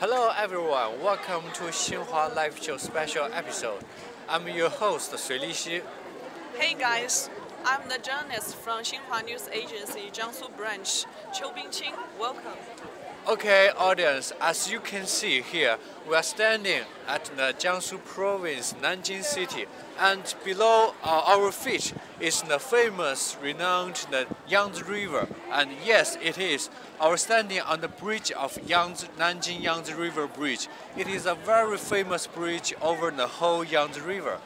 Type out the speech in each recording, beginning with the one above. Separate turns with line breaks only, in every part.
Hello everyone, welcome to Xinhua Live Show special episode. I'm your host, Sui Lixi.
Hey guys, I'm the journalist from Xinhua News Agency Jiangsu branch, Qiu Bingqing. Welcome.
Okay, audience, as you can see here, we are standing at the Jiangsu province, Nanjing city, and below our feet is the famous, renowned Yangtze River. And yes, it is. Our standing on the bridge of Nanjing Yangtze River Bridge. It is a very famous bridge over the whole Yangtze River.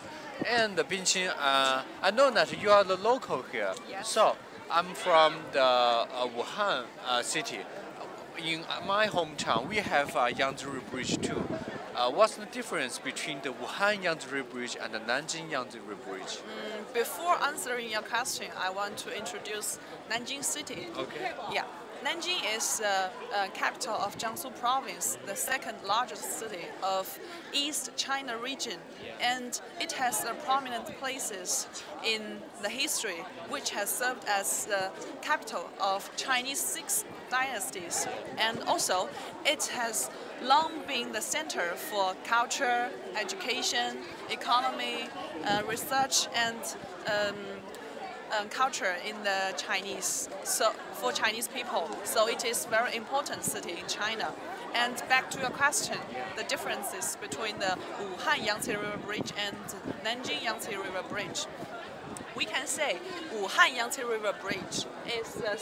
And Bingqing, I know that you are the local here.
Yes.
So I'm from the Wuhan city. In my hometown, we have a Yangtze River Bridge too. What's the difference between the Wuhan Yangtze River Bridge and the Nanjing Yangtze River Bridge?
Before answering your question, I want to introduce Nanjing City.
Okay.
Yeah. Nanjing is the capital of Jiangsu province, the second largest city of East China region, and it has prominent places in the history, which has served as the capital of Chinese six dynasties, and also it has long been the center for culture, education, economy, research, and culture in the Chinese, so for Chinese people. So it is very important city in China. And back to your question, the differences between the Wuhan Yangtze River Bridge and Nanjing Yangtze River Bridge. We can say Wuhan Yangtze River Bridge is the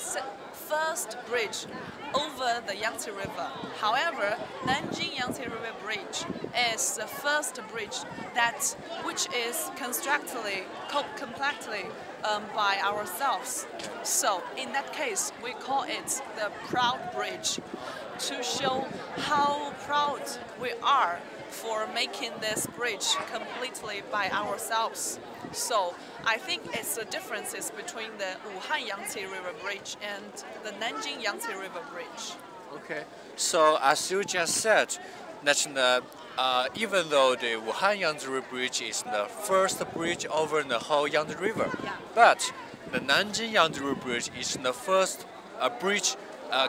first bridge over the Yangtze River. However, Nanjing Yangtze River Bridge is the first bridge which is constructed completely by ourselves. So in that case, we call it the Proud Bridge to show how proud we are for making this bridge completely by ourselves. So I think it's the differences between the Wuhan Yangtze River Bridge and the Nanjing Yangtze River Bridge.
Okay. So as you just said, that even though the Wuhan Yangtze River Bridge is the first bridge over the whole Yangtze River, but the Nanjing Yangtze River Bridge is the first bridge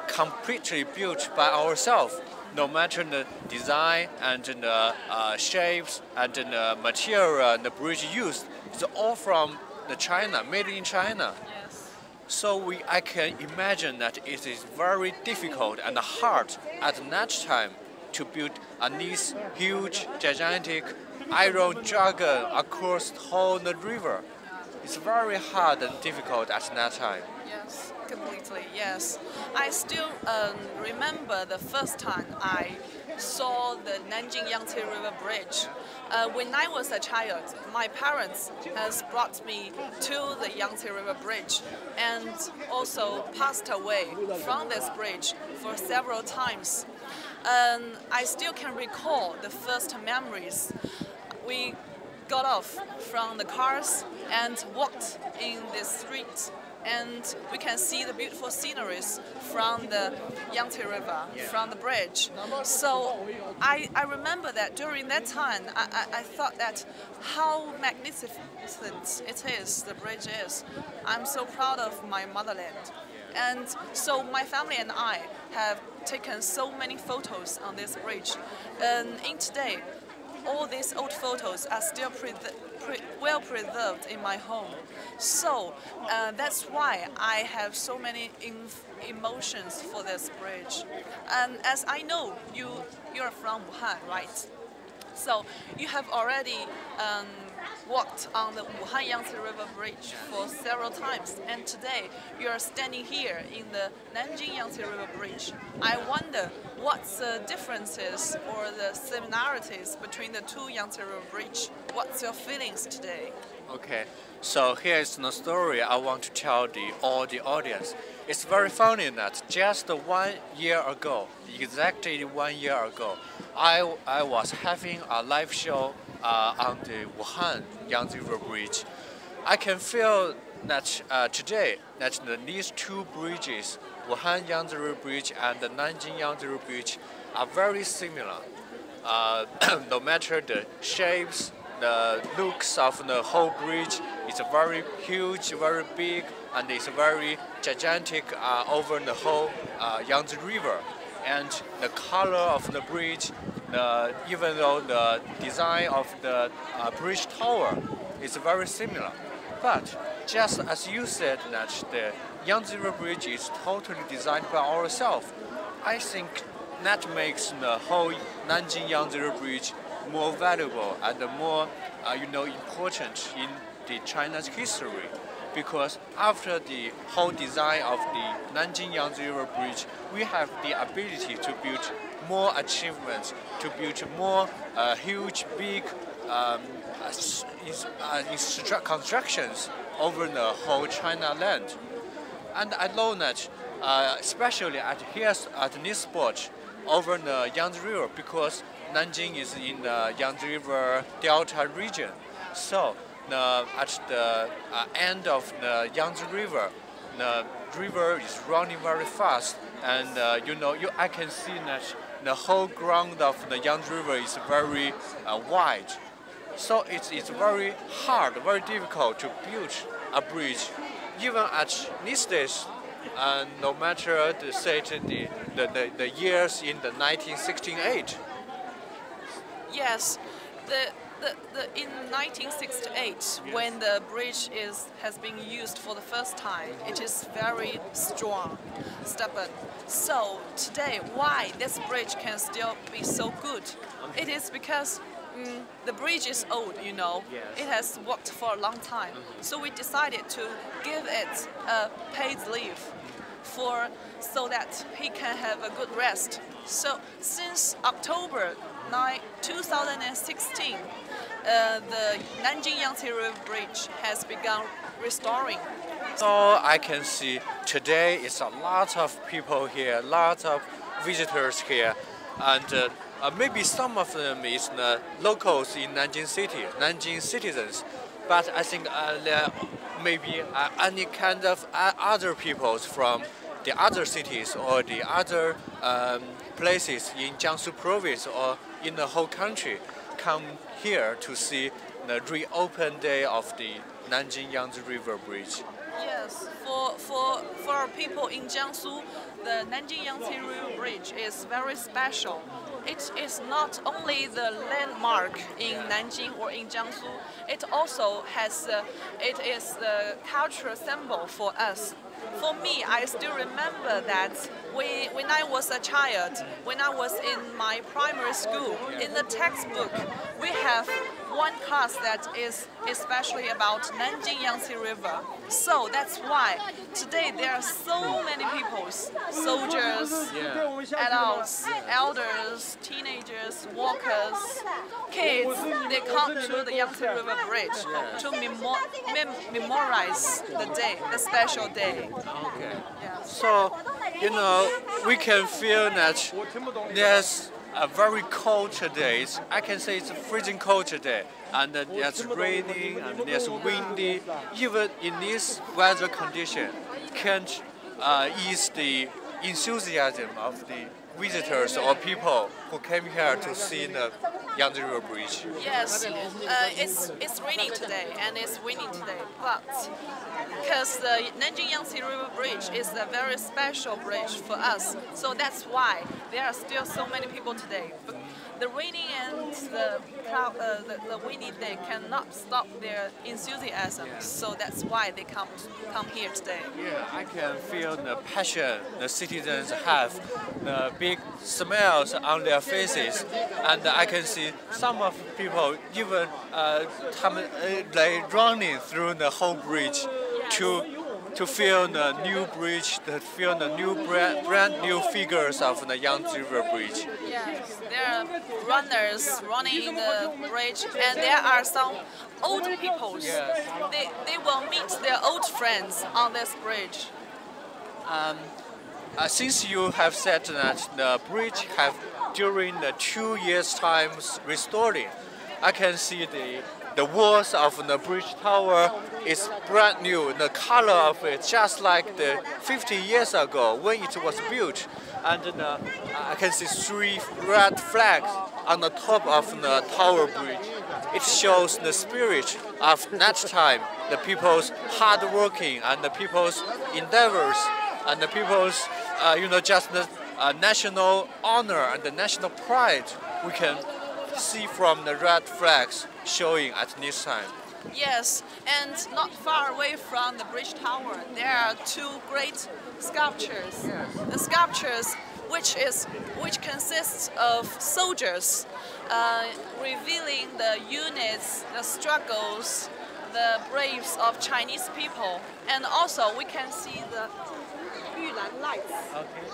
completely built by ourselves. No matter the design and the shapes and the material the bridge used, it's all from the China, made in China.
Yes.
So I can imagine that it is very difficult and hard at that time to build this huge, gigantic iron dragon across the whole river. It's very hard and difficult at that time.
Yes, completely, yes. I still remember the first time I saw the Nanjing Yangtze River Bridge. When I was a child, my parents has brought me to the Yangtze River Bridge and also passed away from this bridge for several times. I still can recall the first memories. We got off from the cars and walked in the street, and we can see the beautiful sceneries from the Yangtze River, from the bridge. So I remember that during that time, I thought that how magnificent it is, the bridge is. I'm so proud of my motherland. And so my family and I have taken so many photos on this bridge. In today, all these old photos are still well preserved in my home. So that's why I have so many emotions for this bridge. And as I know, you're from Wuhan, right? So you have already walked on the Wuhan Yangtze River Bridge for several times, and today you are standing here in the Nanjing Yangtze River Bridge. I wonder what's the differences or the similarities between the two Yangtze River Bridge. What's your feelings today?
Okay, so here is the story I want to tell all the audience. It's very funny that just 1 year ago, exactly 1 year ago, I was having a live show on the Wuhan Yangtze River Bridge. I can feel that today that these two bridges, Wuhan Yangtze River Bridge and the Nanjing Yangtze River Bridge, are very similar. No matter the shapes, the looks of the whole bridge, it's very huge, very big, and it's very gigantic over the whole Yangtze River. and the color of the bridge, even though the design of the bridge tower is very similar. But just as you said that the Yangtze River Bridge is totally designed by ourselves, I think that makes the whole Nanjing Yangtze River Bridge more valuable and more important in the China's history. Because after the whole design of the Nanjing Yangtze River Bridge, we have the ability to build more achievements, to build more huge, big constructions over the whole China land. And I know that, especially at this spot over the Yangtze River, because Nanjing is in the Yangtze River Delta region. So at the end of the Yangtze River, the river is running very fast, and I can see that the whole ground of the Yangtze River is very wide. So it's very hard, very difficult to build a bridge, even at these days. No matter the years in the 1968.
Yes, in 1968, when the bridge has been used for the first time, it is very strong, stubborn. So today, why this bridge can still be so good? It is because the bridge is old,
Yes.
It has worked for a long time. So we decided to give it a paid leave so that he can have a good rest. So since October 2016, the Nanjing Yangtze River Bridge has begun restoring.
So I can see today is a lot of people here, lots of visitors here, and maybe some of them is the locals in Nanjing City, Nanjing citizens. But I think there may be any kind of other peoples from the other cities or the other places in Jiangsu province or in the whole country come here to see the reopened day of the Nanjing Yangtze River Bridge.
Yes, for people in Jiangsu, the Nanjing Yangtze River Bridge is very special. It is not only the landmark in Nanjing or in Jiangsu, it also it is the cultural symbol for us. For me, I still remember that when I was a child, when I was in my primary school, in the textbook, we have one class that is especially about Nanjing Yangtze River. So that's why today there are so many people, soldiers, adults, elders, teenagers, walkers, kids, they come to the Yangtze River Bridge to memorize the day, the special day.
Okay.
Yeah.
So, we can feel that there's a very cold today. I can say it's a freezing cold today. And it's raining and it's windy. Even in this weather condition, can't ease the enthusiasm of the visitors or people who came here to see the Yangtze River Bridge.
Yes, it's raining today and it's windy today, but because the Nanjing Yangtze River Bridge is a very special bridge for us, so that's why there are still so many people today. But the raining and the windy day cannot stop their enthusiasm, so that's why they come here today.
Yeah, I can feel the passion the citizens have, the big smiles on their faces, and I can see some of people even they running through the whole bridge to feel the new bridge, to feel the new brand new figures of the Yangtze River Bridge.
Yes, there are runners running in the bridge, and there are some old people.
Yes.
They will meet their old friends on this bridge.
Since you have said that the bridge have during the 2 years times restoring, I can see the walls of the bridge tower is brand new. The color of it just like the 50 years ago when it was built. And I can see 3 red flags on the top of the tower bridge. It shows the spirit of that time, the people's hard working and the people's endeavors and the people's just national honor and the national pride we can see from the red flags showing at this time.
Yes, and not far away from the bridge tower, there are two great sculptures.
Yes.
The sculptures, which consists of soldiers, revealing the units, the struggles, the braves of Chinese people, and also we can see the Yulan lights.
Okay.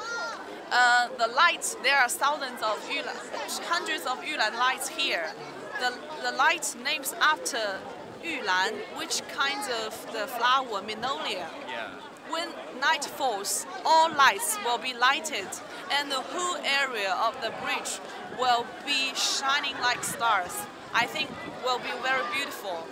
The lights, there are thousands of Yulan, hundreds of Yulan lights here. The lights names after Yulan, which kind of the flower, Magnolia.
Yeah.
When night falls, all lights will be lighted, and the whole area of the bridge will be shining like stars. I think will be very beautiful.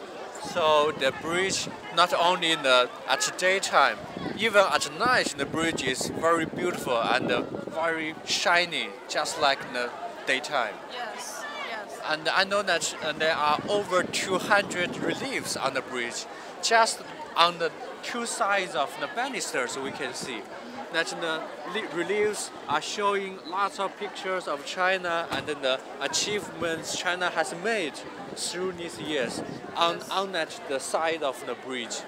So the bridge, not only at the daytime, even at night, the bridge is very beautiful and very shiny, just like in the daytime.
Yes, yes.
And I know that there are over 200 reliefs on the bridge. Just on the two sides of the banisters, we can see that the reliefs are showing lots of pictures of China and the achievements China has made through these years on the side of the bridge.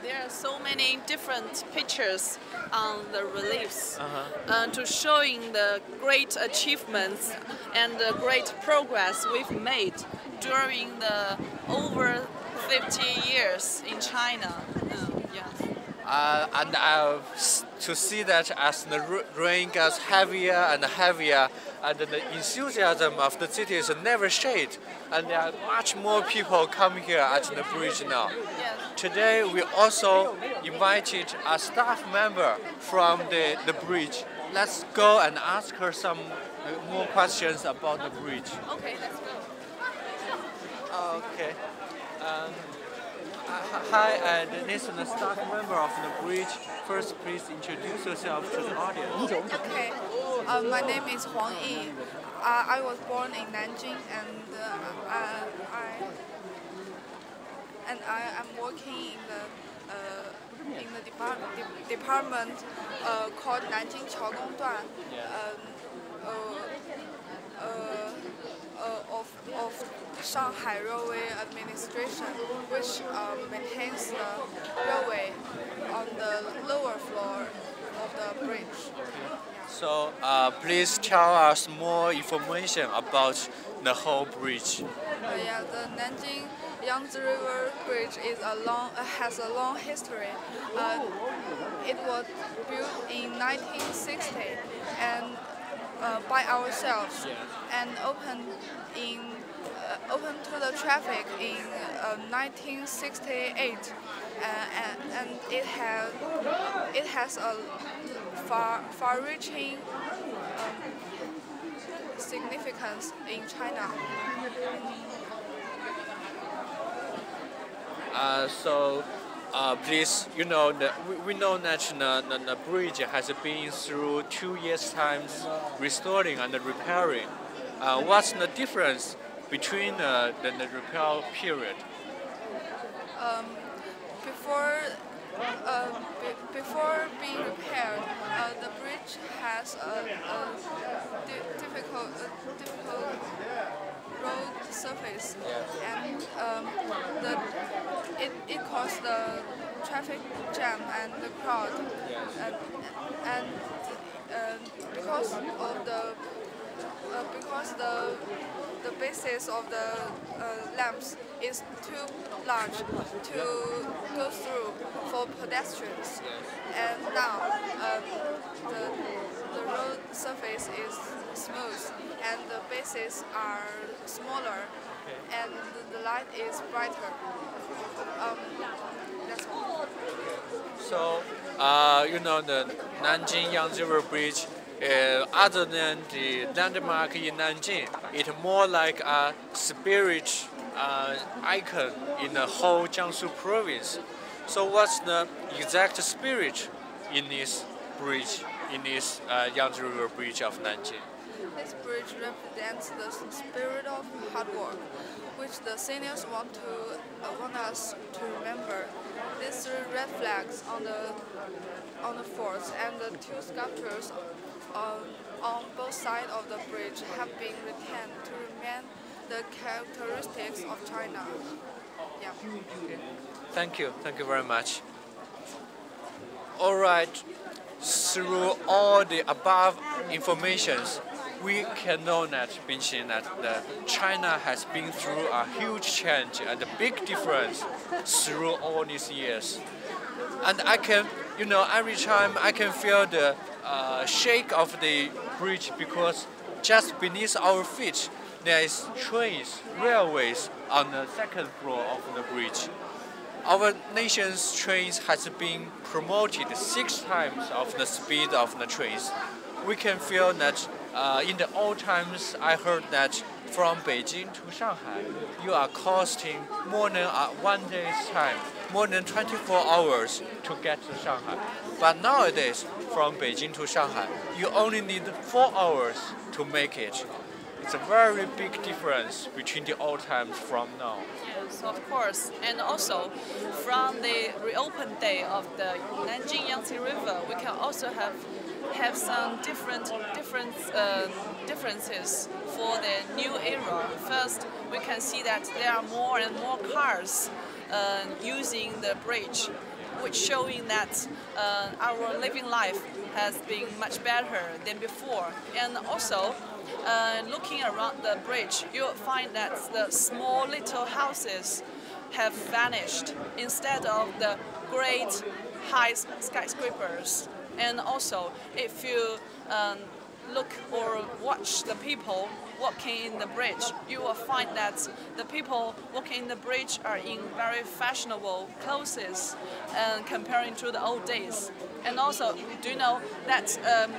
There are so many different pictures on the reliefs
Uh-huh.
to showing the great achievements and the great progress we've made during the over 50 years in China. Yes.
And to see that as the rain gets heavier and heavier, and the enthusiasm of the cities never shade, and there are much more people coming here at the bridge now.
Yes.
Today we also invited a staff member from the bridge. Let's go and ask her some more questions about the bridge.
Okay, let's go.
Okay. Hi, this is the staff member of the bridge. First, please introduce yourself to the audience.
Okay, my name is Huang Yi. I was born in Nanjing, and I am working in the department called Nanjing Qiaogongduan of Shanghai Railway Administration, which maintains the railway on the lower floor of the bridge.
So, please tell us more information about the whole bridge.
Yeah, the Nanjing Yangtze River Bridge has a long history. It was built in 1960 and by ourselves and opened to the traffic in 1968, and it has a far-reaching significance in China.
Please, we know that the bridge has been through 2 years' times restoring and repairing. What's the difference between the repair period?
Before being repaired, the bridge has a difficult road surface, and it caused the traffic jam and the crowd, and because the basis of the lamps is too large to go through for pedestrians, and now the road surface is smooth and the bases are smaller and the light is brighter. That's all.
So, the Nanjing Yangtze River Bridge, other than the landmark in Nanjing, it's more like a spirit icon in the whole Jiangsu province. So, what's the exact spirit in this bridge, in this Yangtze River Bridge of Nanjing?
This bridge represents the spirit of hard work, which the seniors want us to remember. these three red flags on the forts and the two sculptures on both sides of the bridge have been retained to remain the characteristics of China. Yeah.
Thank you very much. All right, through all the above informations, we can know that China has been through a huge change and a big difference through all these years. And I can, every time I can feel the shake of the bridge because just beneath our feet there is trains, railways on the second floor of the bridge. Our nation's trains has been promoted 6 times of the speed of the trains. We can feel that in the old times, I heard that from Beijing to Shanghai, you are costing more than 1 day's time, more than 24 hours to get to Shanghai. But nowadays, from Beijing to Shanghai, you only need 4 hours to make it. It's a very big difference between the old times from now.
Yes, of course. And also, from the reopened day of the Nanjing Yangtze River, we can also have some differences for the new era. First, we can see that there are more and more cars using the bridge, which showing that our living life has been much better than before. And also, looking around the bridge, you'll find that the small little houses have vanished instead of the great high skyscrapers. And also, if you look or watch the people walking in the bridge, you will find that the people walking in the bridge are in very fashionable clothes comparing to the old days. And also, do you know that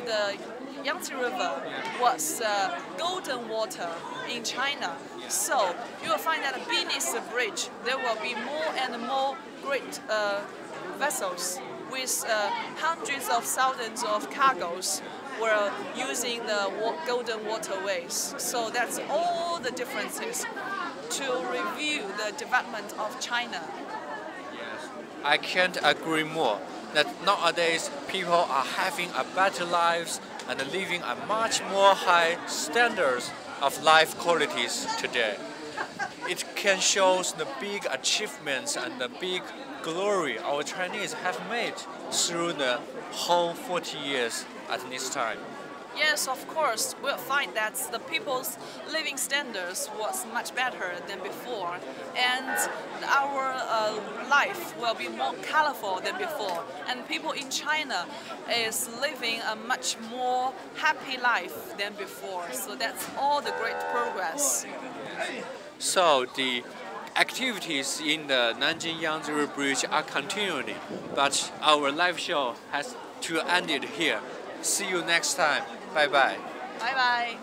the Yangtze River was golden water in China? So you will find that beneath the bridge there will be more and more great vessels with hundreds of thousands of cargoes were using the golden waterways. So that's all the differences to review the development of China.
Yes, I can't agree more that nowadays people are having a better lives and living a much more high standards of life qualities today. It can show the big achievements and the big glory our Chinese have made through the whole 40 years at this time.
Yes, of course, we'll find that the people's living standards was much better than before, and our life will be more colorful than before, and people in China is living a much more happy life than before. So that's all the great progress.
So the activities in the Nanjing Yangtze River Bridge are continuing, but our live show has to end it here. See you next time. Bye bye.
Bye bye.